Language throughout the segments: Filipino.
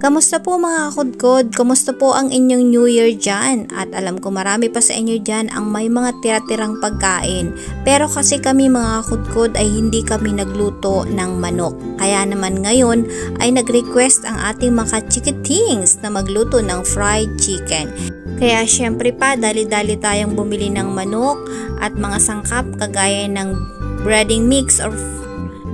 Kamusta po mga kakudkod? Kamusta po ang inyong New Year dyan? At alam ko marami pa sa inyo dyan ang may mga tira-tirang pagkain. Pero kasi kami mga kakudkod ay hindi kami nagluto ng manok. Kaya naman ngayon ay nag-request ang ating mga chikitings na magluto ng fried chicken. Kaya syempre pa dali-dali tayong bumili ng manok at mga sangkap kagaya ng breading mix or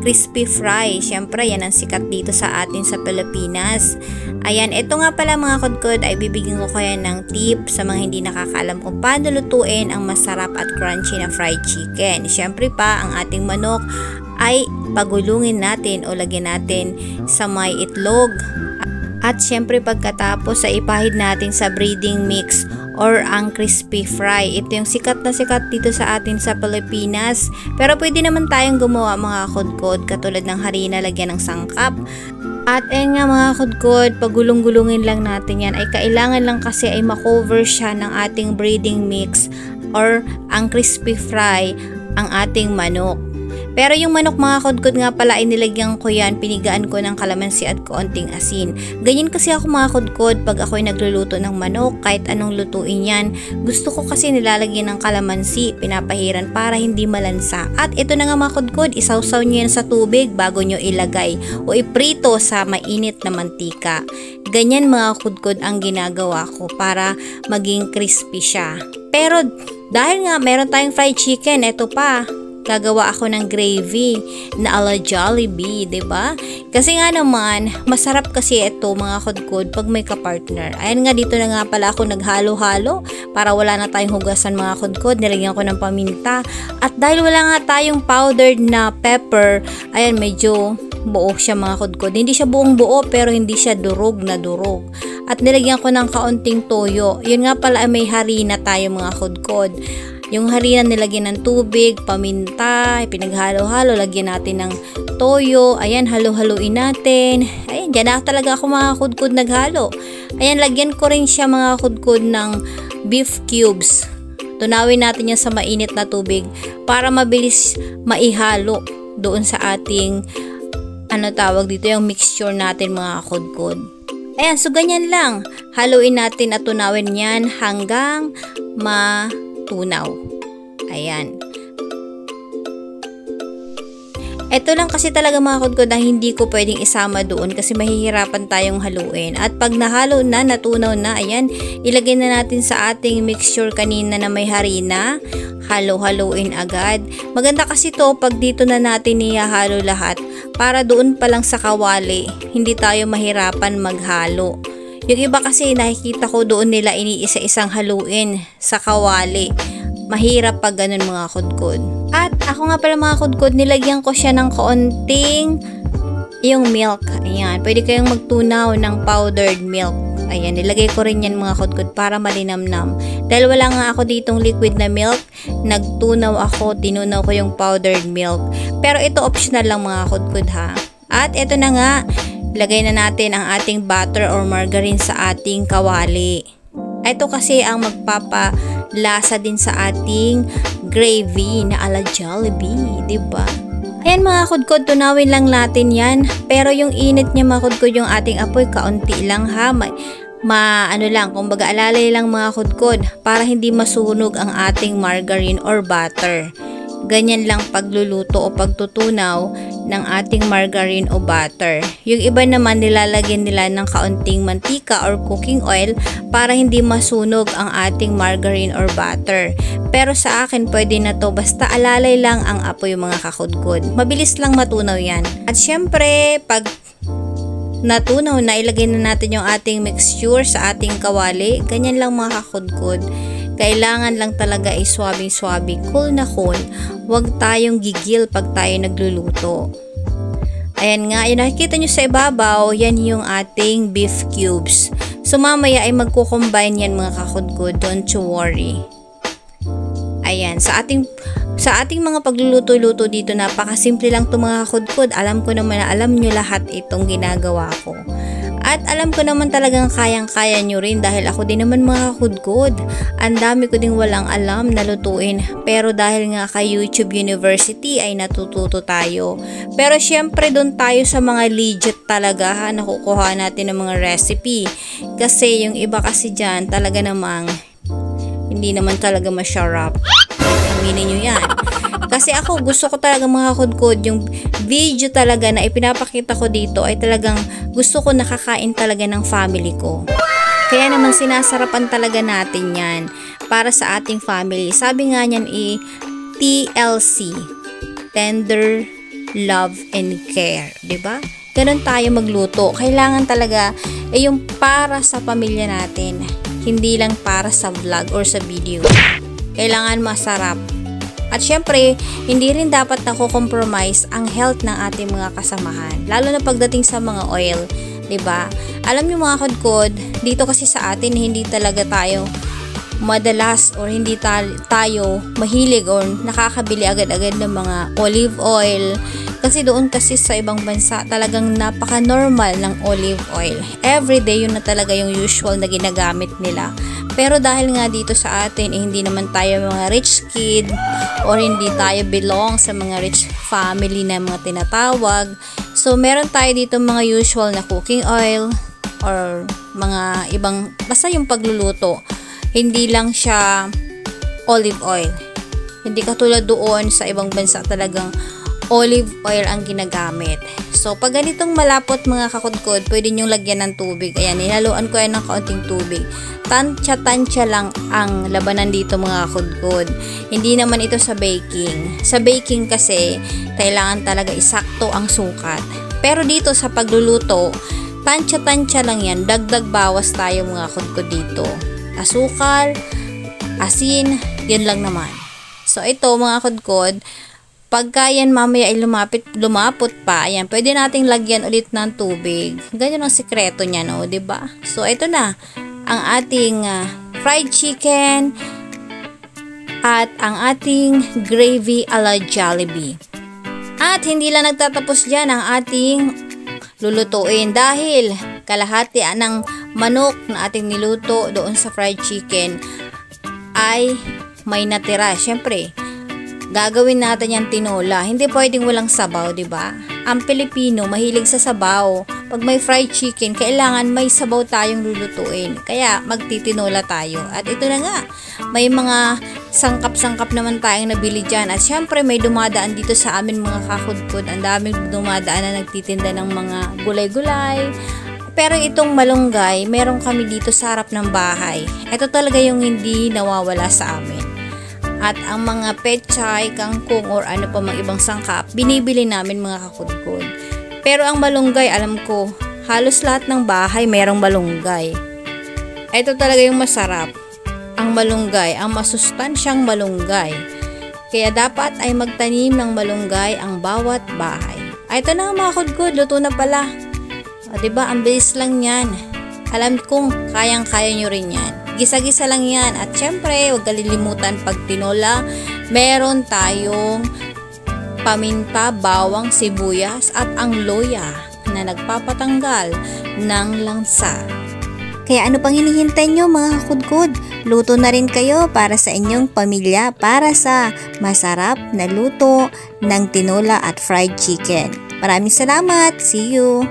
crispy fry. Syempre, yan ang sikat dito sa atin sa Pilipinas. Ayan, ito nga pala mga kudkod ay bibigyan ko kayo ng tip sa mga hindi nakakaalam kung paano lutuin ang masarap at crunchy na fried chicken. Syempre pa, ang ating manok ay pagulungin natin o lagyan natin sa may itlog. At syempre pagkatapos ay ipahid natin sa breading mix or ang crispy fry. Ito yung sikat na sikat dito sa atin sa Pilipinas. Pero pwede naman tayong gumawa mga kudkod katulad ng harina lagyan ng sangkap. At nga mga kudkod, pagulong-gulungin lang natin yan ay kailangan lang kasi ay makover siya ng ating breading mix or ang crispy fry ang ating manok. Pero yung manok mga kudkod nga pala ay nilagyan ko yan, pinigaan ko ng kalamansi at kaunting asin. Ganyan kasi ako mga kudkod pag ako'y nagluluto ng manok, kahit anong lutuin yan. Gusto ko kasi nilalagyan ng kalamansi, pinapahiran para hindi malansa. At ito na nga mga kudkod, isawsaw nyo yan sa tubig bago nyo ilagay o iprito sa mainit na mantika. Ganyan mga kudkod ang ginagawa ko para maging crispy siya. Pero dahil nga meron tayong fried chicken, ito pa. Gagawa ako ng gravy na ala Jollibee, 'di ba? Kasi nga naman, masarap kasi ito mga kudkod pag may ka-partner. Ayan nga, dito na nga pala ako naghalo-halo para wala na tayong hugasan mga kudkod. Nilagyan ko ng paminta. At dahil wala nga tayong powdered na pepper, ayan medyo buo siya mga kudkod. Hindi siya buong buo pero hindi siya durog na durog. At nilagyan ko ng kaunting toyo. Yun nga pala may harina tayo mga kudkod. Yung harina nilagyan ng tubig, paminta, pinaghalo-halo, lagyan natin ng toyo. Ayan, halo-haluin natin. Ayan, dyan na talaga ako mga kudkod naghalo. Ayan, lagyan ko rin siya mga kudkod ng beef cubes. Tunawin natin yan sa mainit na tubig para mabilis maihalo doon sa ating, tawag dito, yung mixture natin mga kudkod. Ayan, so ganyan lang. Haluin natin at tunawin yan hanggang tunaw. Ayan. Ito lang kasi talaga mga kudkod na hindi ko pwedeng isama doon kasi mahihirapan tayong haluin. At pag nahalo na, natunaw na, ayan, ilagay na natin sa ating mixture kanina na may harina. Halo-haluin agad. Maganda kasi to pag dito na natin ihahalo lahat para doon pa lang sa kawali, hindi tayo mahirapan maghalo. Yung iba kasi nakikita ko doon nila iniisa-isang haluin sa kawali. Mahirap pag ganun mga kudkod. At ako nga pala mga kudkod, nilagyan ko siya ng kaunting yung milk. Ayan, pwede kayong magtunaw ng powdered milk. Ayan, nilagay ko rin yan mga kudkod para malinamnam. Dahil wala nga ako ditong liquid na milk, nagtunaw ako, tinunaw ko yung powdered milk. Pero ito optional lang mga kudkod ha. At ito na nga, lagay na natin ang ating butter or margarine sa ating kawali. Ito kasi ang magpapalasa din sa ating gravy na ala Jollibee, 'di ba? Ayan mga kudkod, tunawin lang natin yan. Pero yung init niya mga kudkod, yung ating apoy, kaunti lang ha. Kumbaga alalay lang mga kudkod para hindi masunog ang ating margarine or butter. Ganyan lang pagluluto o pagtutunaw ng ating margarine o butter. Yung iba naman nilalagyan nila ng kaunting mantika or cooking oil para hindi masunog ang ating margarine or butter. Pero sa akin pwede na to basta alalay lang ang apoy mga kakudkod. Mabilis lang matunaw yan. At syempre pag natunaw na, ilagay na natin yung ating mixture sa ating kawali. Ganyan lang mga kakudkod. Kailangan lang talaga ay swabe-swabe, cool na cool. Huwag tayong gigil pag tayo nagluluto. Ayan nga, yung nakikita nyo sa ibabaw, yan yung ating beef cubes. So mamaya ay magkukombine yan mga kakudkod, don't you worry. Ayan, sa ating mga pagluluto-luto dito, napakasimple lang ito mga kakudkod. Alam ko naman na alam nyo lahat itong ginagawa ko. At alam ko naman talagang kayang-kaya nyo rin dahil ako din naman mga kakudkod. Ang dami ko ding walang alam na lutuin, pero dahil nga kay YouTube University ay natututo tayo. Pero syempre doon tayo sa mga legit talaga nakukuha natin ng mga recipe. Kasi yung iba kasi dyan talaga namang hindi naman talaga masyarap. Aminin nyo yan. Kasi ako gusto ko talaga mga kakudkod, yung video talaga na ipinapakita ko dito ay talagang gusto ko nakakain talaga ng family ko. Kaya naman sinasarapan talaga natin yan para sa ating family. Sabi nga niyan TLC, Tender Love and Care, 'di ba? Ganun tayo magluto. Kailangan talaga yung para sa pamilya natin, hindi lang para sa vlog or sa video. Kailangan masarap. At syempre, hindi rin dapat nako-compromise ang health ng ating mga kasamahan. Lalo na pagdating sa mga oil, 'di ba? Alam niyo mga kakudkod, dito kasi sa atin hindi talaga tayo madalas or hindi tayo mahilig or nakakabili agad-agad ng mga olive oil. Kasi doon kasi sa ibang bansa talagang napaka-normal ng olive oil. Everyday yun na talaga yung usual na ginagamit nila. Pero dahil nga dito sa atin, hindi naman tayo mga rich kid or hindi tayo belong sa mga rich family na mga tinatawag. So, meron tayo dito mga usual na cooking oil or mga ibang, basta yung pagluluto. Hindi lang siya olive oil. Hindi katulad doon sa ibang bansa talagang olive oil ang ginagamit. So, pag ganitong malapot mga kakudkod, pwede nyong lagyan ng tubig. Ayan, nilaluan ko yan ng kaunting tubig. Tansya-tansya lang ang labanan dito mga kakudkod. Hindi naman ito sa baking. Sa baking kasi, kailangan talaga isakto ang sukat. Pero dito sa pagluluto, tansya-tansya lang yan. Dagdag bawas tayo mga kakudkod dito. Asukal, asin, yan lang naman. So, ito mga kakudkod, pagka yan mamaya ay lumapot pa, ayan, pwede nating lagyan ulit ng tubig. Ganyan ang sikreto niya, no? 'Di ba? So, ito na ang ating fried chicken at ang ating gravy a la Jollibee. At hindi lang nagtatapos dyan ang ating lulutuin dahil kalahati ng manok na ating niluto doon sa fried chicken ay may natira. Siyempre, gagawin natin yung tinola. Hindi pwedeng walang sabaw, 'di ba? Ang Pilipino mahilig sa sabaw. Pag may fried chicken, kailangan may sabaw tayong lulutuin. Kaya magtitinola tayo. At ito na nga, may mga sangkap-sangkap naman tayong nabili dyan. At syempre may dumadaan dito sa amin mga kakudkod. Ang daming dumadaan na nagtitinda ng mga gulay-gulay. Pero itong malunggay, meron kami dito sa harap ng bahay. Ito talaga yung hindi nawawala sa amin. At ang mga pechay, kangkong, or ano pa mga ibang sangkap, binibili namin mga kakudkod. Pero ang malunggay, alam ko, halos lahat ng bahay merong malunggay. Ito talaga yung masarap. Ang malunggay, ang masustansyang malunggay. Kaya dapat ay magtanim ng malunggay ang bawat bahay. Ito na mga kakudkod, luto na pala. O, diba, ang bilis lang yan. Alam kong kayang-kaya nyo rin yan. Gisa-gisa lang yan. At syempre, huwag kalilimutan pag tinola, meron tayong paminta, bawang, sibuyas at ang loya na nagpapatanggal ng langsa. Kaya ano pang hinihintay nyo mga kakudkod? Luto na rin kayo para sa inyong pamilya para sa masarap na luto ng tinola at fried chicken. Maraming salamat! See you!